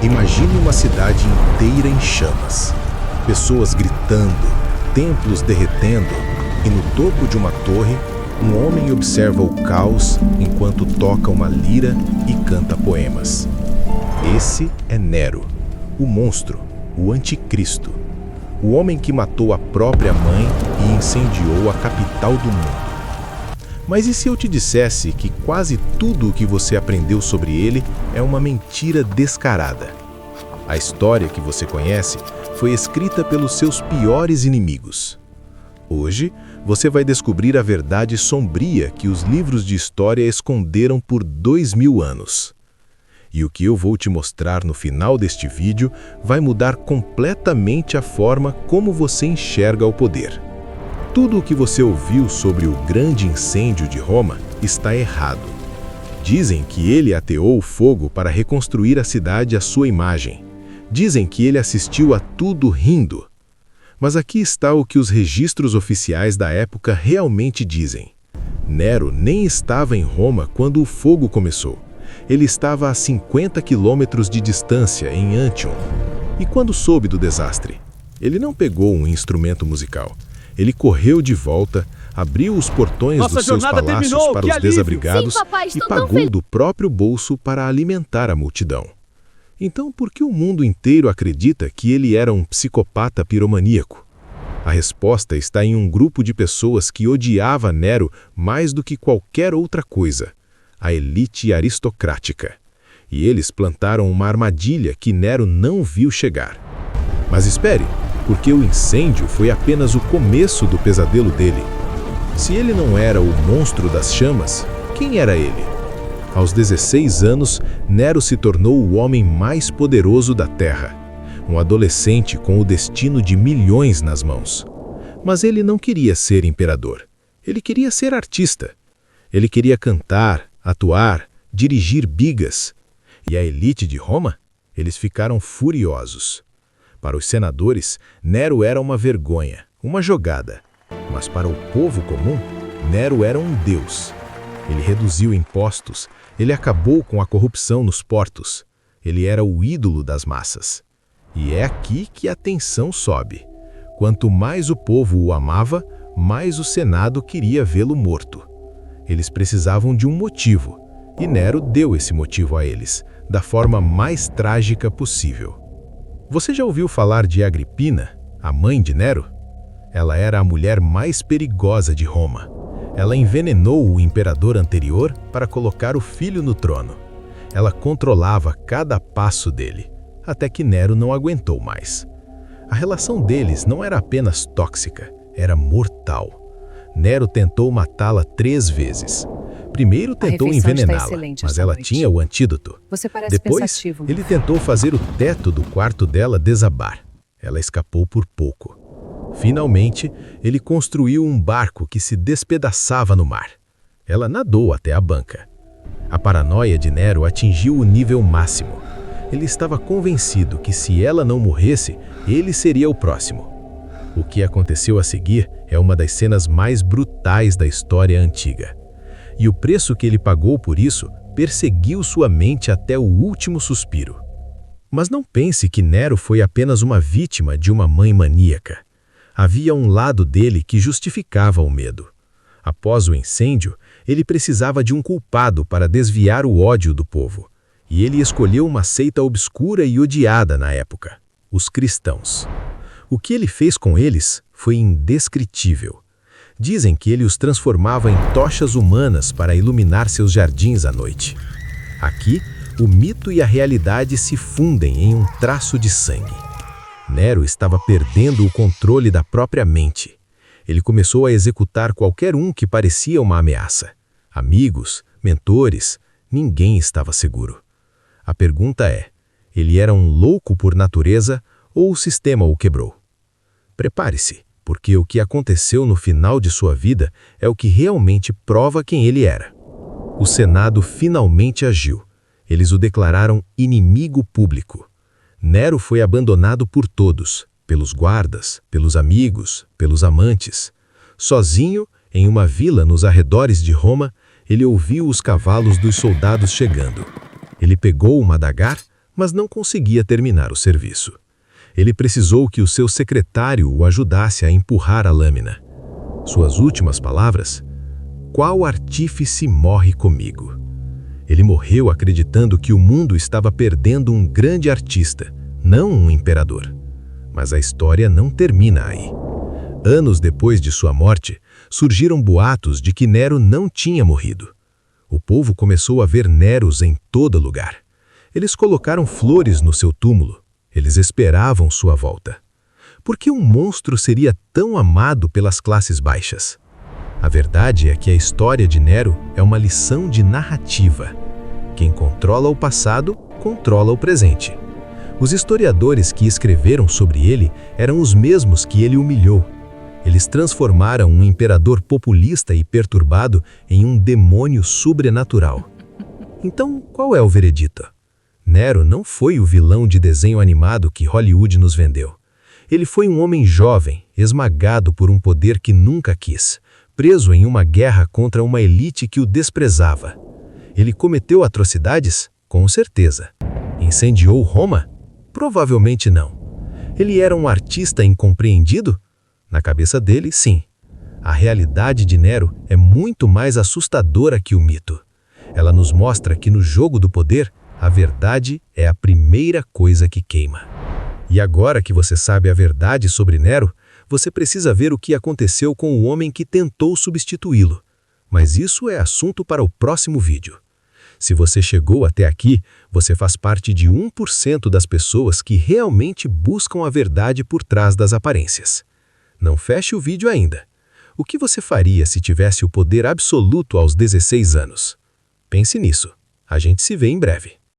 Imagine uma cidade inteira em chamas. Pessoas gritando, templos derretendo, e no topo de uma torre, um homem observa o caos enquanto toca uma lira e canta poemas. Esse é Nero, o monstro, o anticristo, o homem que matou a própria mãe e incendiou a capital do mundo. Mas e se eu te dissesse que quase tudo o que você aprendeu sobre ele é uma mentira descarada? A história que você conhece foi escrita pelos seus piores inimigos. Hoje, você vai descobrir a verdade sombria que os livros de história esconderam por 2000 anos. E o que eu vou te mostrar no final deste vídeo vai mudar completamente a forma como você enxerga o poder. Tudo o que você ouviu sobre o grande incêndio de Roma está errado. Dizem que ele ateou o fogo para reconstruir a cidade à sua imagem. Dizem que ele assistiu a tudo rindo. Mas aqui está o que os registros oficiais da época realmente dizem. Nero nem estava em Roma quando o fogo começou. Ele estava a 50 quilômetros de distância, em Antium. E quando soube do desastre? Ele não pegou um instrumento musical. Ele correu de volta, abriu os portões dos seus palácios para os desabrigados e pagou do próprio bolso para alimentar a multidão. Então, por que o mundo inteiro acredita que ele era um psicopata piromaníaco? A resposta está em um grupo de pessoas que odiava Nero mais do que qualquer outra coisa, a elite aristocrática. E eles plantaram uma armadilha que Nero não viu chegar. Mas espere, porque o incêndio foi apenas o começo do pesadelo dele. Se ele não era o monstro das chamas, quem era ele? Aos 16 anos, Nero se tornou o homem mais poderoso da Terra, um adolescente com o destino de milhões nas mãos. Mas ele não queria ser imperador, ele queria ser artista. Ele queria cantar, atuar, dirigir bigas. E a elite de Roma? Eles ficaram furiosos. Para os senadores, Nero era uma vergonha, uma jogada. Mas para o povo comum, Nero era um deus. Ele reduziu impostos, ele acabou com a corrupção nos portos. Ele era o ídolo das massas. E é aqui que a tensão sobe. Quanto mais o povo o amava, mais o Senado queria vê-lo morto. Eles precisavam de um motivo, e Nero deu esse motivo a eles, da forma mais trágica possível. Você já ouviu falar de Agripina, a mãe de Nero? Ela era a mulher mais perigosa de Roma. Ela envenenou o imperador anterior para colocar o filho no trono. Ela controlava cada passo dele, até que Nero não aguentou mais. A relação deles não era apenas tóxica, era mortal. Nero tentou matá-la 3 vezes. Primeiro tentou envenená-la, mas ela tinha o antídoto. Depois, ele tentou fazer o teto do quarto dela desabar. Ela escapou por pouco. Finalmente, ele construiu um barco que se despedaçava no mar. Ela nadou até a banca. A paranoia de Nero atingiu o nível máximo. Ele estava convencido que se ela não morresse, ele seria o próximo. O que aconteceu a seguir é uma das cenas mais brutais da história antiga. E o preço que ele pagou por isso perseguiu sua mente até o último suspiro. Mas não pense que Nero foi apenas uma vítima de uma mãe maníaca. Havia um lado dele que justificava o medo. Após o incêndio, ele precisava de um culpado para desviar o ódio do povo. E ele escolheu uma seita obscura e odiada na época, os cristãos. O que ele fez com eles foi indescritível. Dizem que ele os transformava em tochas humanas para iluminar seus jardins à noite. Aqui, o mito e a realidade se fundem em um traço de sangue. Nero estava perdendo o controle da própria mente. Ele começou a executar qualquer um que parecia uma ameaça. Amigos, mentores, ninguém estava seguro. A pergunta é, ele era um louco por natureza ou o sistema o quebrou? Prepare-se, porque o que aconteceu no final de sua vida é o que realmente prova quem ele era. O Senado finalmente agiu. Eles o declararam inimigo público. Nero foi abandonado por todos, pelos guardas, pelos amigos, pelos amantes. Sozinho, em uma vila nos arredores de Roma, ele ouviu os cavalos dos soldados chegando. Ele pegou uma adaga, mas não conseguia terminar o serviço. Ele precisou que o seu secretário o ajudasse a empurrar a lâmina. Suas últimas palavras: "Qual artífice morre comigo?" Ele morreu acreditando que o mundo estava perdendo um grande artista, não um imperador. Mas a história não termina aí. Anos depois de sua morte, surgiram boatos de que Nero não tinha morrido. O povo começou a ver Neros em todo lugar. Eles colocaram flores no seu túmulo. Eles esperavam sua volta. Por que um monstro seria tão amado pelas classes baixas? A verdade é que a história de Nero é uma lição de narrativa. Quem controla o passado, controla o presente. Os historiadores que escreveram sobre ele eram os mesmos que ele humilhou. Eles transformaram um imperador populista e perturbado em um demônio sobrenatural. Então, qual é o veredito? Nero não foi o vilão de desenho animado que Hollywood nos vendeu. Ele foi um homem jovem, esmagado por um poder que nunca quis, preso em uma guerra contra uma elite que o desprezava. Ele cometeu atrocidades? Com certeza. Incendiou Roma? Provavelmente não. Ele era um artista incompreendido? Na cabeça dele, sim. A realidade de Nero é muito mais assustadora que o mito. Ela nos mostra que no jogo do poder, a verdade é a primeira coisa que queima. E agora que você sabe a verdade sobre Nero, você precisa ver o que aconteceu com o homem que tentou substituí-lo. Mas isso é assunto para o próximo vídeo. Se você chegou até aqui, você faz parte de 1% das pessoas que realmente buscam a verdade por trás das aparências. Não feche o vídeo ainda. O que você faria se tivesse o poder absoluto aos 16 anos? Pense nisso. A gente se vê em breve.